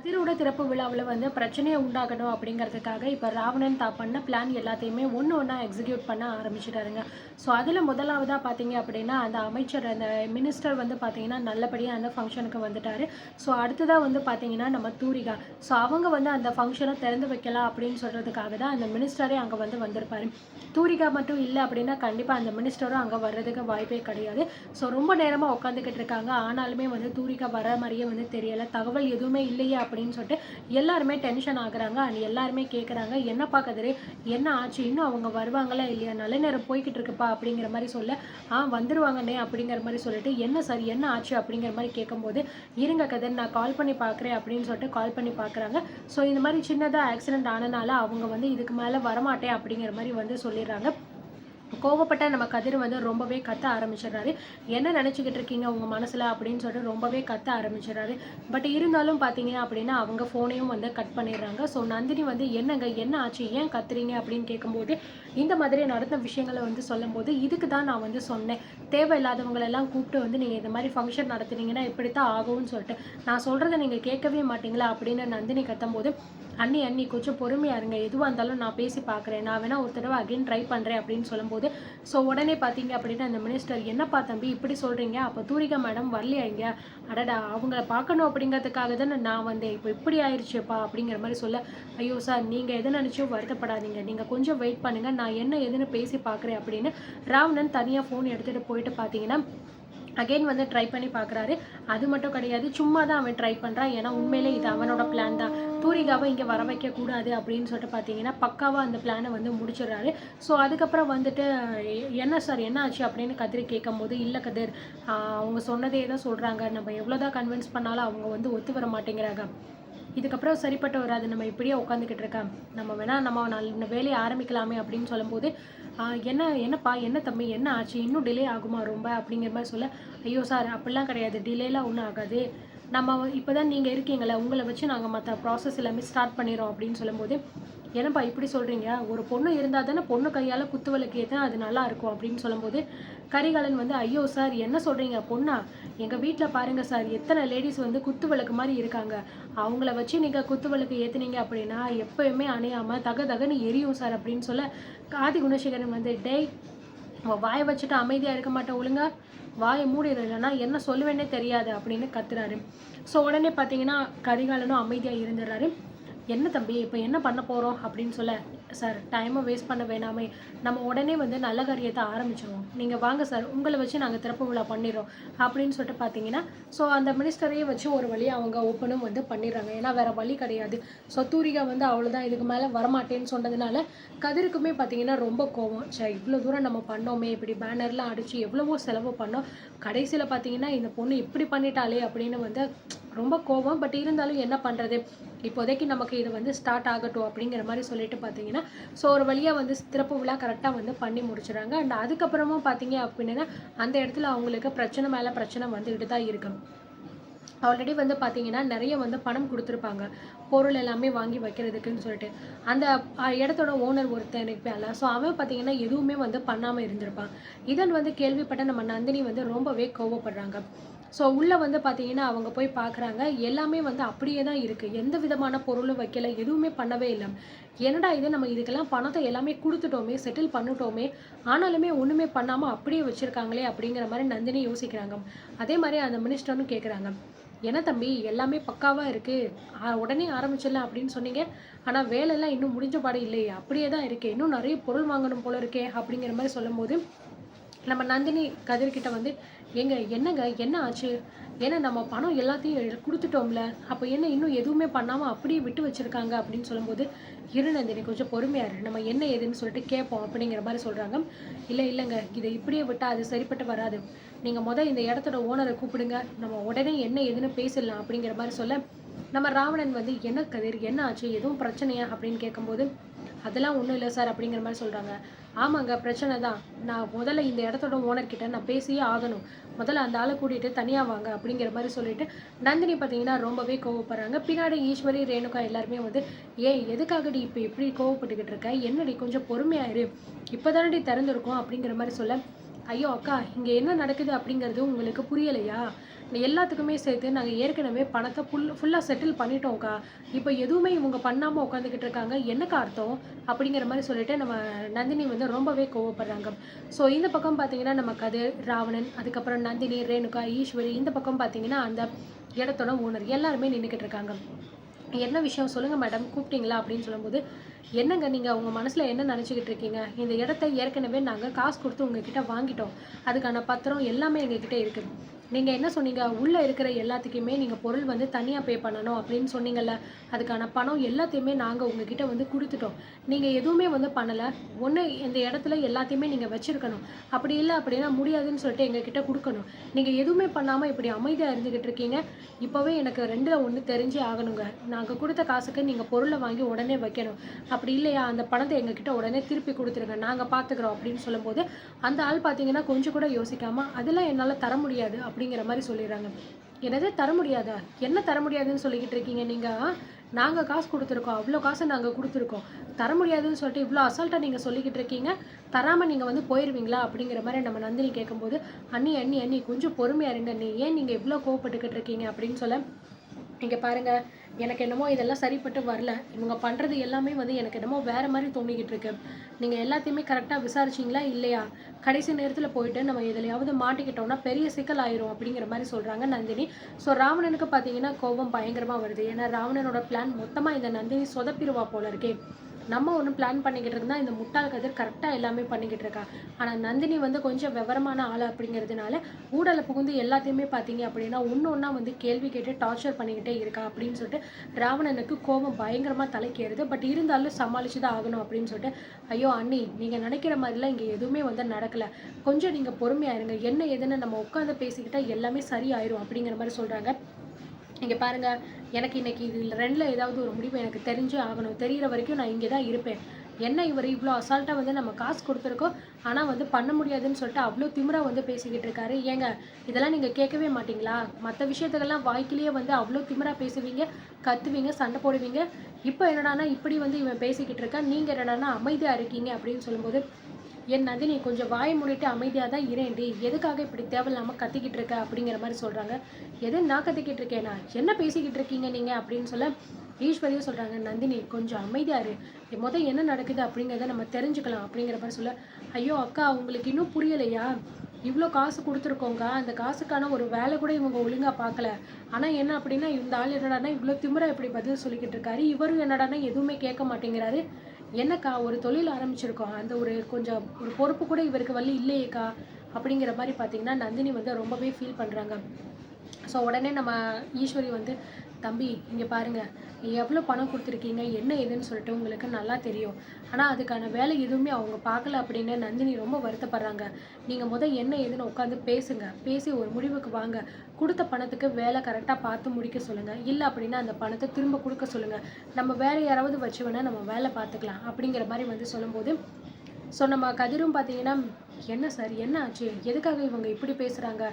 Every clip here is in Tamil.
கதிரோட திறப்பு விழாவில் வந்து பிரச்சனையை உண்டாகணும் அப்படிங்கிறதுக்காக இப்போ ராவணன் பண்ண பிளான் எல்லாத்தையுமே ஒன்று ஒன்றா எக்ஸிக்யூட் பண்ண ஆரம்பிச்சிட்டாருங்க. ஸோ அதில் முதலாவதாக பார்த்தீங்க அப்படின்னா அந்த அமைச்சர் அந்த மினிஸ்டர் வந்து பார்த்தீங்கன்னா நல்லபடியாக அந்த ஃபங்க்ஷனுக்கு வந்துட்டார். ஸோ அடுத்ததாக வந்து பார்த்தீங்கன்னா நம்ம தூரிகா. ஸோ அவங்க வந்து அந்த ஃபங்க்ஷனை திறந்து வைக்கலாம் அப்படின்னு சொல்கிறதுக்காக தான் அந்த மினிஸ்டரே அங்கே வந்து வந்திருப்பார். தூரிகா மட்டும் இல்லை அப்படின்னா கண்டிப்பாக அந்த மினிஸ்டரும் அங்கே வர்றதுக்கு வாய்ப்பே கிடையாது. ஸோ ரொம்ப நேரமாக உட்காந்துக்கிட்டு இருக்காங்க. ஆனாலுமே வந்து தூரிகா வர மாதிரியே வந்து தெரியலை. தகவல் எதுவுமே இல்லையே அப்படின்னு சொல்லிட்டு எல்லாருமே டென்ஷன் ஆகுறாங்க. அண்ட் எல்லாருமே கேட்குறாங்க, என்னப்பா கதிரு, என்ன ஆச்சு, இன்னும் அவங்க வருவாங்களா இல்லையா, நல்ல நேரம் போய்கிட்டு இருக்குப்பா அப்படிங்கிற மாதிரி சொல்ல, வந்துருவாங்கண்ணே அப்படிங்கிற மாதிரி சொல்லிட்டு, என்ன சார் என்ன ஆச்சு அப்படிங்கிற மாதிரி கேட்கும்போது, இருங்க கதிர் நான் கால் பண்ணி பார்க்குறேன் அப்படின்னு சொல்லிட்டு கால் பண்ணி பார்க்குறாங்க. ஸோ இந்த மாதிரி சின்னதாக ஆக்சிடென்ட் ஆனனால அவங்க வந்து இதுக்கு மேலே வரமாட்டேன் அப்படிங்கிற மாதிரி வந்து சொல்லிடுறாங்க. கோவப்பட்ட நம்ம கதிர் வந்து ரொம்பவே கத்த ஆரம்பிச்சிடுறாரு. என்ன நினச்சிக்கிட்டு இருக்கீங்க உங்கள் மனசில் அப்படின்னு சொல்லிட்டு ரொம்பவே கத்த ஆரம்பிச்சிடுறாரு. பட் இருந்தாலும் பார்த்தீங்க அப்படின்னா அவங்க ஃபோனையும் வந்து கட் பண்ணிடுறாங்க. ஸோ நந்தினி வந்து என்னங்க என்ன ஆச்சு, ஏன் கத்துறீங்க அப்படின்னு கேட்கும்போது, இந்த மாதிரி நடந்த விஷயங்களை வந்து சொல்லும்போது, இதுக்கு தான் நான் வந்து சொன்னேன், தேவையில்லாதவங்களெல்லாம் கூப்பிட்டு வந்து நீங்கள் இந்த மாதிரி ஃபங்க்ஷன் நடத்துனீங்கன்னா இப்படித்தான் ஆகும்னு சொல்லிட்டு, நான் சொல்கிறத நீங்கள் கேட்கவே மாட்டீங்களா அப்படின்னு நந்தினி கத்தும்போது, அண்ணி கொஞ்சம் பொறுமையாக இருங்க, எதுவாக இருந்தாலும் நான் பேசி பார்க்குறேன், நான் வேணா ஒரு தடவை அகைன் ட்ரை பண்ணுறேன் அப்படின்னு சொல்லும்போது, ஸோ உடனே பார்த்தீங்க அப்படின்னா அந்த மினிஸ்டர், என்னப்பா தம்பி இப்படி சொல்கிறீங்க, அப்போ தூரிகா மேடம் வரலையா இங்கே, அடடா அவங்கள பார்க்கணும் அப்படிங்கிறதுக்காக தானே நான் வந்தேன், இப்போ இப்படி ஆயிடுச்சுப்பா அப்படிங்கிற மாதிரி சொல்ல, ஐயோ சார் நீங்கள் எதை நினச்சும் வருத்தப்படாதீங்க, நீங்கள் கொஞ்சம் வெயிட் பண்ணுங்கள், நான் என்ன எதுன்னு பேசி பார்க்குறேன் அப்படின்னு ராவணன் தனியாக ஃபோன் எடுத்துகிட்டு போயிட்டு பார்த்தீங்கன்னா அகெயின் வந்து ட்ரை பண்ணி பார்க்குறாரு. அது மட்டும் கிடையாது, சும்மா தான் அவன் ட்ரை பண்ணுறான். ஏன்னா உண்மையிலே இது அவனோட பிளான் தான், தூரிகாவை இங்கே வர வைக்கக்கூடாது அப்படின்னு சொல்லிட்டு பார்த்தீங்கன்னா பக்காவாக அந்த பிளானை வந்து முடிச்சிடுறாரு. ஸோ அதுக்கப்புறம் வந்துட்டு என்ன சார் என்ன ஆச்சு அப்படின்னு கதிர் கேட்கும்போது, இல்லை கதிர் அவங்க சொன்னதே தான் சொல்கிறாங்க, நம்ம எவ்வளோ தான் கன்வின்ஸ் பண்ணாலும் அவங்க வந்து ஒத்து வர மாட்டேங்கிறாங்க, இதுக்கப்புறம் சரிப்பட்டு வராது, நம்ம இப்படியே உட்காந்துக்கிட்டு இருக்கேன், நம்ம வேணால் நம்ம வேலையை ஆரம்பிக்கலாமே அப்படின்னு சொல்லும்போது, என்னப்பா என்ன தம்பி என்ன ஆச்சு, இன்னும் டிலே ஆகுமா ரொம்ப அப்படிங்கிற மாதிரி சொல்ல, ஐயோ சார் அப்படிலாம் கிடையாது, டிலேலாம் ஒன்றும் ஆகாது, நம்ம இப்போ தான் நீங்கள் இருக்கீங்களே உங்களை வச்சு நாங்கள் மற்ற ப்ராசஸ் எல்லாமே ஸ்டார்ட் பண்ணிடுறோம் அப்படின்னு சொல்லும்போது, என்னப்பா இப்படி சொல்கிறீங்க, ஒரு பொண்ணு இருந்தால் தானே பொண்ணு கையால் குத்துவிளக்கு ஏற்றினா அது நல்லா இருக்கும் அப்படின்னு சொல்லும்போது, கரிகாலன் வந்து, ஐயோ சார் என்ன சொல்கிறீங்க, பொண்ணா, எங்கள் வீட்டில் பாருங்கள் சார் எத்தனை லேடிஸ் வந்து குத்துவிளக்கு மாதிரி இருக்காங்க, அவங்கள வச்சு நீங்கள் குத்துவிளக்கு ஏற்றுனீங்க அப்படின்னா எப்போயுமே அணையாமல் தகன்னு எரியும் சார் அப்படின்னு சொல்ல, ஆதி குணசேகரன் வந்து, டேய் வாயை வச்சுட்டு அமைதியாக இருக்க மாட்டேன், ஒழுங்கா வாயை மூடிடு, இல்லைன்னா என்ன சொல்லுவேன்னே தெரியாது அப்படின்னு கத்துறாரு. ஸோ உடனே பார்த்தீங்கன்னா கரிகாலனும் அமைதியாக இருந்துடுறாரு. என்ன தம்பி இப்போ என்ன பண்ண போகிறோம் அப்படின்னு சொல்ல, சார் டைமை வேஸ்ட் பண்ண வேணாமே, நம்ம உடனே வந்து நல்ல காரியத்தை ஆரம்பிச்சிடுவோம், நீங்கள் வாங்க சார் உங்களை வச்சு நாங்கள் திறப்பு விழா பண்ணிடுறோம் அப்படின்னு சொல்லிட்டு பார்த்தீங்கன்னா, ஸோ அந்த மினிஸ்டரையே வச்சு ஒரு வழியாக அவங்க ஓப்பனும் வந்து பண்ணிடுறாங்க. ஏன்னா வேறு வழி கிடையாது. ஸோ தூரிகா வந்து அவ்வளோதான், இதுக்கு மேலே வரமாட்டேன்னு சொன்னதுனால கதிருக்குமே பார்த்தீங்கன்னா ரொம்ப கோவம், இவ்வளோ தூரம் நம்ம பண்ணோமே, இப்படி பேனர்லாம் அடித்து எவ்வளவோ செலவு பண்ணோம், கடைசியில் பார்த்தீங்கன்னா இந்த பொண்ணு இப்படி பண்ணிட்டாலே அப்படின்னு வந்து ரொம்ப கோவம். பட் இருந்தாலும் என்ன பண்ணுறது, இப்போதைக்கு நமக்கு இது வந்து ஸ்டார்ட் ஆகட்டும் அப்படிங்கிற மாதிரி சொல்லிட்டு பார்த்தீங்கன்னா, ஸோ ஒரு வழியாக வந்து திறப்பு விழா கரெக்டாக வந்து பண்ணி முடிச்சுறாங்க. அண்ட் அதுக்கப்புறமும் பார்த்தீங்க அப்படின்னா அந்த இடத்துல அவங்களுக்கு பிரச்சனை மேலே பிரச்சனை வந்துக்கிட்டு தான் இருக்கு. ஆல்ரெடி வந்து பார்த்தீங்கன்னா நிறைய வந்து பணம் கொடுத்துருப்பாங்க பொருள் எல்லாமே வாங்கி வைக்கிறதுக்குன்னு சொல்லிட்டு, அந்த இடத்தோட ஓனர் ஒருத்தன் இருப்பான்ல, ஸோ அவன் பார்த்தீங்கன்னா எதுவுமே வந்து பண்ணாமல் இருந்திருப்பான். இதன் வந்து கேள்விப்பட்ட நம்ம நந்தினி வந்து ரொம்பவே கோவப்படுறாங்க. ஸோ உள்ளே வந்து பார்த்தீங்கன்னா அவங்க போய் பார்க்குறாங்க, எல்லாமே வந்து அப்படியே தான் இருக்குது, எந்த விதமான பொருளும் வைக்கல, எதுவுமே பண்ணவே இல்லை, என்னடா இது, நம்ம இதுக்கெல்லாம் பணத்தை எல்லாமே கொடுத்துட்டோமே, செட்டில் பண்ணிட்டோமே, ஆனாலுமே ஒன்றுமே பண்ணாமல் அப்படியே வச்சுருக்காங்களே அப்படிங்கிற மாதிரி நந்தினி யோசிக்கிறாங்க. அதே மாதிரி அந்த மினிஸ்டர்னு கேட்குறாங்க, என்ன தம்பி எல்லாமே பக்காவாக இருக்குது, உடனே ஆரம்பிச்சிடலாம் அப்படின்னு சொன்னீங்க, ஆனால் வேலையெல்லாம் இன்னும் முடிஞ்ச பாடு இல்லையே, அப்படியே தான் இருக்கே, இன்னும் நிறைய பொருள் வாங்கணும் போல இருக்கே அப்படிங்கிற மாதிரி சொல்லும்போது, நம்ம நந்தினி கதிர்கிட்ட வந்து, என்னங்க என்ன ஆச்சு, ஏன்னா நம்ம பணம் எல்லாத்தையும் கொடுத்துட்டோம்ல, அப்போ என்ன இன்னும் எதுவுமே பண்ணாமல் அப்படியே விட்டு வச்சுருக்காங்க அப்படின்னு சொல்லும்போது, இரு நந்தினி கொஞ்சம் பொறுமையாக இரு, நம்ம என்ன ஏதுன்னு சொல்லிட்டு கேட்போம் அப்படிங்கிற மாதிரி சொல்கிறாங்க. இல்லைங்க இதை இப்படியே விட்டால் அது சரிப்பட்டு வராது, நீங்கள் இந்த இடத்தோட ஓனரை கூப்பிடுங்க, நம்ம உடனே என்ன ஏதுன்னு பேசிடலாம் அப்படிங்கிற மாதிரி சொல்ல, நம்ம ராவணன் வந்து, என்ன கதிர் என்ன ஆச்சு, எதுவும் பிரச்சனையா அப்படின்னு கேட்கும்போது, அதெல்லாம் ஒன்றும் இல்லை சார் அப்படிங்கிற மாதிரி சொல்கிறாங்க. ஆமாங்க பிரச்சனை தான், நான் முதல்ல இந்த இடத்தோட ஓனர்கிட்ட நான் பேசியே ஆகணும், முதல்ல அந்த ஆளை கூட்டிகிட்டு தனியாக வாங்க அப்படிங்கிற மாதிரி சொல்லிட்டு நந்தினி பார்த்தீங்கன்னா ரொம்பவே கோவப்படுறாங்க. பின்னாடி ஈஸ்வரி ரேணுகா எல்லாருமே வந்து, எதுக்காகடி இப்போ எப்படி கோவப்பட்டுக்கிட்டு இருக்க, என்னடி கொஞ்சம் பொறுமையாயிரு, இப்போ தானடி திறந்துருக்கோம் அப்படிங்கிற மாதிரி சொல்ல, ஐயோ அக்கா, இங்க என்ன நடக்குது அப்படிங்கிறது உங்களுக்கு புரியலையா? எல்லாத்துக்குமே சேர்த்து நாங்க ஏற்கனவே பணத்த ஃபுல்லா செட்டில் பண்ணிட்டோம்க்கா. இப்ப எதுவுமே இவங்க பண்ணாம உட்காந்துக்கிட்டு இருக்காங்க. என்னக்கா அர்த்தம்? அப்படிங்கிற மாரி சொல்லிட்டு நம்ம நந்தினி வந்து ரொம்பவே கோவப்படுறாங்க. ஸோ இந்த பக்கம் பார்த்தீங்கன்னா, நம்ம கதிர், ராவணன், அதுக்கப்புறம் நந்தினி, ரேணுகா, ஈஸ்வரி, இந்த பக்கம் பார்த்தீங்கன்னா, அந்த இடத்தோட ஓனர் எல்லாருமே நின்னுக்கிட்டு இருக்காங்க. "என்ன விஷயம்? சொல்லுங்க மேடம். கூப்பிட்டீங்களா?" அப்படின்னு சொல்லும்போது, "என்னங்க நீங்க உங்க மனசுல என்ன நெனச்சுக்கிட்டு இருக்கீங்க? இந்த இடத்த ஏற்கனவே நாங்க காசு குடுத்து உங்ககிட்ட வாங்கிட்டோம். அதுக்கான பத்திரம் எல்லாமே எங்ககிட்ட இருக்கு. நீங்க என்ன சொன்னீங்க? உள்ள இருக்கிற எல்லாத்துக்குமே நீங்க பொருள் வந்து தனியா பே பண்ணணும் அப்படின்னு சொன்னீங்கல்ல. அதுக்கான பணம் எல்லாத்தையுமே நாங்க உங்ககிட்ட வந்து குடுத்துட்டோம். நீங்க எதுவுமே வந்து பண்ணல. ஒண்ணு இந்த இடத்துல எல்லாத்தையுமே நீங்க வச்சிருக்கணும். அப்படி இல்ல அப்படின்னா முடியாதுன்னு சொல்லிட்டு எங்ககிட்ட குடுக்கணும். நீங்க எதுவுமே பண்ணாம இப்படி அமைதியா இருந்துகிட்டு இருக்கீங்க. இப்பவே எனக்கு 2ல 1 தெரிஞ்சே ஆகணுங்க. நாங்க குடுத்த காசுக்கு நீங்க பொருள வாங்கி உடனே வைக்கணும். அப்படி இல்லையா அந்த பணத்த எங்ககிட்ட உடனே திருப்பி குடுத்துருங்க. நாங்க பார்த்துக்கிறோம்." அப்படின்னு சொல்லும்போது, அந்த ஆள் பார்த்தீங்கன்னா கொஞ்சம் கூட யோசிக்காம, "அதெல்லாம் என்னால தர முடியாது." அப்படிங்கிற மாரி சொல்லிர்றாங்க. "என்னது தர முடியாதா? என்ன தர முடியாதுன்னு சொல்லிக்கிட்டு இருக்கீங்க நீங்க? நாங்க காசு குடுத்துருக்கோம். அவ்ளோ காசு நாங்க குடுத்துருக்கோம். தர முடியாதுன்னு சொல்லிட்டு இவ்ளோ அசால்ட்டா நீங்க சொல்லிக்கிட்டு இருக்கீங்க. தராம நீங்க வந்து போயிருவீங்களா?" அப்படிங்கிற மாரி நம்ம நந்தினி கேட்கும்போது, "அண்ணி, அண்ணி, அண்ணி கொஞ்சம் பொறுமையா இருங்க அண்ணி. ஏன் நீங்க இவ்ளோ கோவப்பட்டுக்கிட்டு இருக்கீங்க?" அப்படின்னு சொல்ல, "இங்க பாருங்க, எனக்கு என்னமோ இதெல்லாம் சரிப்பட்டு வரல. இவங்க பண்றது எல்லாமே வந்து எனக்கு என்னமோ வேற மாரி தோணிக்கிட்டு இருக்கு. நீங்க எல்லாத்தையுமே கரெக்ட்டா விசாரிச்சீங்களா? இல்லையா? கடைசி நேரத்துல போயிட்டு நம்ம எதுலயாவது மாட்டிக்கிட்டோம்னா பெரிய சிக்கல் ஆயிரும்." அப்படிங்கிற மாரி சொல்றாங்க நந்தினி. ஸோ ராவணனுக்கு பார்த்தீங்கன்னா கோவம் பயங்கரமா வருது. ஏன்னா ராவணனோட பிளான் மொத்தமா இந்த நந்தினி சொதப்பிருவா போல இருக்கே. நம்ம ஒண்ணு பிளான் பண்ணிக்கிட்டு இருந்தா, இந்த முட்டாள் கதிர் கரெக்ட்டா எல்லாமே பண்ணிக்கிட்டு இருக்கா. ஆனா நந்தினி வந்து கொஞ்சம் விவரமான ஆளு அப்படிங்கிறதுனால, ஊடால புகுந்து எல்லாத்தையுமே பார்த்தீங்க அப்படின்னா, ஒண்ணு ஒண்ணா வந்து கேள்வி கேட்டு டார்ச்சர் பண்ணிக்கிட்டே இருக்கா அப்படின்னு சொல்லிட்டு, ராவணனுக்கு கோவம் பயங்கரமா தலைக்கேறுது. பட் இருந்தாலும் சமாளிச்சு தான் ஆகணும் அப்படின்னு சொல்லிட்டு, "ஐயோ அண்ணி, நீங்க நினைக்கிற மாரிலாம் இங்க எதுவுமே வந்து நடக்கல. கொஞ்சம் நீங்க பொறுமையா இருங்க. என்ன ஏதுன்னு நம்ம உட்காந்து பேசிக்கிட்டா எல்லாமே சரியாயிரும்." அப்படிங்கிற மாரி சொல்றாங்க. இங்க பாருங்க, எனக்கு இன்னைக்கு இதுல 2ல ஏதாவது ஒரு முடிவு எனக்கு தெரிஞ்சே ஆகணும். தெரியிற வரைக்கும் நான் இங்கே தான் இருப்பேன். என்ன இவரு இவ்ளோ அசால்ட்டா வந்து நம்ம காசு குடுத்துருக்கோம். ஆனா வந்து பண்ண முடியாதுன்னு சொல்லிட்டு அவ்ளோ திமிரா வந்து பேசிக்கிட்டு இருக்காரு. ஏங்க இதெல்லாம் நீங்க கேட்கவே மாட்டீங்களா? மத்த விஷயத்துக்கெல்லாம் வாய்க்கிலேயே வந்து அவ்ளோ திமிரா பேசுவீங்க, கத்துவீங்க, சண்டை போடுவீங்க. இப்ப என்னடான்னா இப்படி வந்து இவன் பேசிக்கிட்டு இருக்கான். நீங்க என்னடான்னா அமைதியா இருக்கீங்க அப்படின்னு சொல்லும்போது, "என் நந்தினி கொஞ்சம் வாய மூடிட்டு அமைதியா தான் இரேன்டி. எதுக்காக இப்படி தேவையில்லாம கத்திக்கிட்டு இருக்க?" அப்படிங்கிற மாரி சொல்றாங்க. "எது நான் கத்திக்கிட்டு இருக்கேனா? என்ன பேசிக்கிட்டு இருக்கீங்க நீங்க?" அப்படின்னு சொல்ல, ஈஸ்வரியும் சொல்றாங்க, "நந்தினி கொஞ்சம் அமைதியா இரு. என்ன நடக்குது அப்படிங்கிறத நம்ம தெரிஞ்சுக்கலாம்." அப்படிங்கிற மாரி சொல்ல, "ஐயோ அக்கா உங்களுக்கு இன்னும் புரியலையா? இவ்ளோ காசு குடுத்துருக்கோங்க. அந்த காசுக்கான ஒரு வேலை கூட இவங்க ஒழுங்கா பார்க்கல. ஆனா என்ன அப்படின்னா, இந்த ஆள் என்னடான்னா இவ்ளோ திமிரா இப்படி பதில் சொல்லிக்கிட்டு இருக்காரு. இவரும் என்னடான்னா எதுவுமே கேட்க மாட்டேங்கிறாரு. என்னக்கா ஒரு தொழில் ஆரம்பிச்சிருக்கோம். அந்த ஒரு கொஞ்சம் ஒரு பொறுப்பு கூட இவருக்கு இல்லையேக்கா." அப்படிங்கிற மாரி பார்த்தீங்கன்னா, நந்தினி வந்து ரொம்பவே ஃபீல் பண்றாங்க. ஸோ உடனே நம்ம ஈஸ்வரி வந்து, "தம்பி இங்க பாருங்க, எவ்வளோ பணம் குடுத்துருக்கீங்க, என்ன ஏதுன்னு சொல்லிட்டு உங்களுக்கு நல்லா தெரியும். ஆனா அதுக்கான வேலை எதுவுமே அவங்க பார்க்கல." அப்படின்னு நந்தினி ரொம்ப வருத்தப்படுறாங்க. "நீங்க என்ன ஏதுன்னு உட்காந்து பேசுங்க. பேசி ஒரு முடிவுக்கு வாங்க. குடுத்த பணத்துக்கு வேலை கரெக்ட்டா பார்த்து முடிக்க சொல்லுங்க. இல்ல அப்படின்னா அந்த பணத்த திரும்ப குடுக்க சொல்லுங்க. நம்ம வேற யாராவது வச்சு வேணா நம்ம வேலை பார்த்துக்கலாம்." அப்படிங்கிற மாரி வந்து சொல்லும்போது, ஸோ நம்ம கதிரும் பார்த்தீங்கன்னா, "என்ன சார் என்ன ஆச்சு? எதுக்காக இவங்க இப்படி பேசுறாங்க?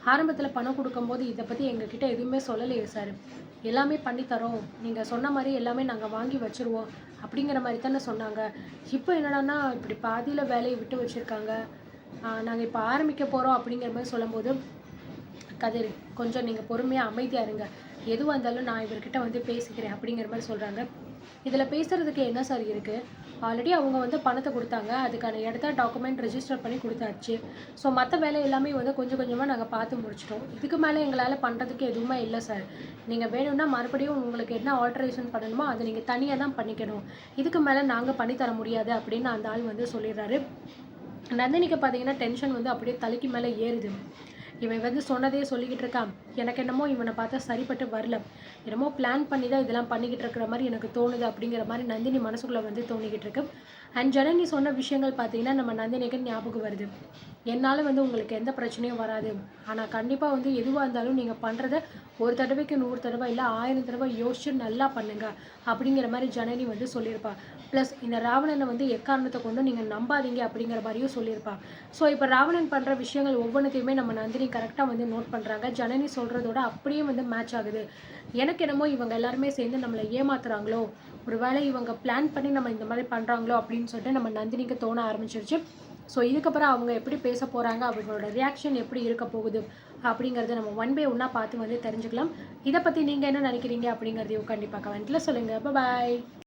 ஆரம்பத்தில பணம் குடுக்கும்போது இத பத்தி எங்ககிட்ட எதுவுமே சொல்லலையே சார். எல்லாமே பண்ணி தர்றோம். நீங்க சொன்ன மாரி எல்லாமே நாங்க வாங்கி வச்சுருவோம்." அப்படிங்கிற மாரி தானே சொன்னாங்க. இப்போ என்னடான்னா இப்படி பாதியில வேலைய விட்டு வச்சிருக்காங்க. நாங்க இப்ப ஆரம்பிக்க போறோம் அப்படிங்கிற மாரி சொல்லும்போது, "கதிர் கொஞ்சம் நீங்க பொறுமையா அமைதியா இருங்க. எதுவா இருந்தாலும் நான் இவர்கிட்ட வந்து பேசிக்கிறேன்." அப்படிங்கிற மாரி சொல்றாங்க. "இதுல பேசுறதுக்கு என்ன சார் இருக்கு? ஆல்ரெடி அவங்க வந்து பணத்த குடுத்தாங்க. அதுக்கான இடத்த டாக்குமெண்ட் ரெஜிஸ்டர் பண்ணி குடுத்தாச்சு. ஸோ மத்த வேலை எல்லாமே வந்து கொஞ்சம் கொஞ்சமா நாங்க பார்த்து முடிச்சுட்டோம். இதுக்கு மேல எங்களால பண்றதுக்கு எதுவுமே இல்ல சார். நீங்க வேணும்னா மறுபடியும் உங்களுக்கு என்ன ஆல்டரேஷன் பண்ணணுமோ அத நீங்க தனியா தான் பண்ணிக்கணும். இதுக்கு மேல நாங்க பண்ணி தர முடியாது." அப்படின்னு அந்த ஆள் வந்து சொல்லிடுறாரு. நந்தினிக்கு பார்த்தீங்கன்னா டென்ஷன் வந்து அப்படியே தலைக்கு மேல ஏறுது. இவன் வந்து சொன்னதே சொல்லிக்கிட்டு இருக்கான். எனக்கு என்னமோ இவன பார்த்தா சரிப்பட்டு வரல. என்னமோ பிளான் பண்ணி தான் இதெல்லாம் பண்ணிக்கிட்டு இருக்கிற மாரி எனக்கு தோணுது அப்படிங்கிற மாரி நந்தினி மனசுக்குள்ள வந்து தோணிக்கிட்டு இருக்கு. அண்ட் ஜனனி சொன்ன விஷயங்கள் பார்த்தீங்கன்னா, நம்ம நந்தினிக்கு ஞாபகம் வருது. "என்னால வந்து உங்களுக்கு எந்த பிரச்சனையும் வராது. ஆனா கண்டிப்பா வந்து எதுவா இருந்தாலும் நீங்க பண்றத ஒரு தடவைக்கு 100 தடவ இல்ல 1000 தடவ யோசிச்சு நல்லா பண்ணுங்க." அப்படிங்கிற மாரி ஜனனி வந்து சொல்லியிருப்பா. ப்ளஸ் இந்த ராவணன வந்து எக்காரணத்த கொண்டும் நீங்க நம்பாதீங்க அப்படிங்கிற மாரியும் சொல்லியிருப்பா. ஸோ இப்ப ராவணன் பண்ற விஷயங்கள் ஒவ்வொன்னத்தையுமே நம்ம நந்தினி கரெக்ட்டா வந்து நோட் பண்றாங்க. ஜனனி சொல்றதோட அப்படியே வந்து மேட்ச் ஆகுது. எனக்கு என்னமோ இவங்க எல்லாருமே சேர்ந்து நம்மள ஏமாத்துறாங்களோ! ஒரு வேளை இவங்க பிளான் பண்ணி நம்ம இந்த மாரி பண்றாங்களோ! அப்படின்னு சொல்லிட்டு நம்ம நந்தினிக்கு தோண ஆரம்பிச்சுருச்சு. ஸோ இதுக்கப்புறம் அவங்க எப்படி பேச போகிறாங்க, அவங்களோட ரியாக்ஷன் எப்படி இருக்க போகுது அப்படிங்கிறத நம்ம ஒன் பை ஒன்னாக பார்த்து வந்து தெரிஞ்சுக்கலாம். இதை பற்றி நீங்கள் என்ன நினைக்கிறீங்க அப்படிங்கிறதையும் கண்டிப்பாக கமெண்ட்டில் சொல்லுங்கள். பாய்.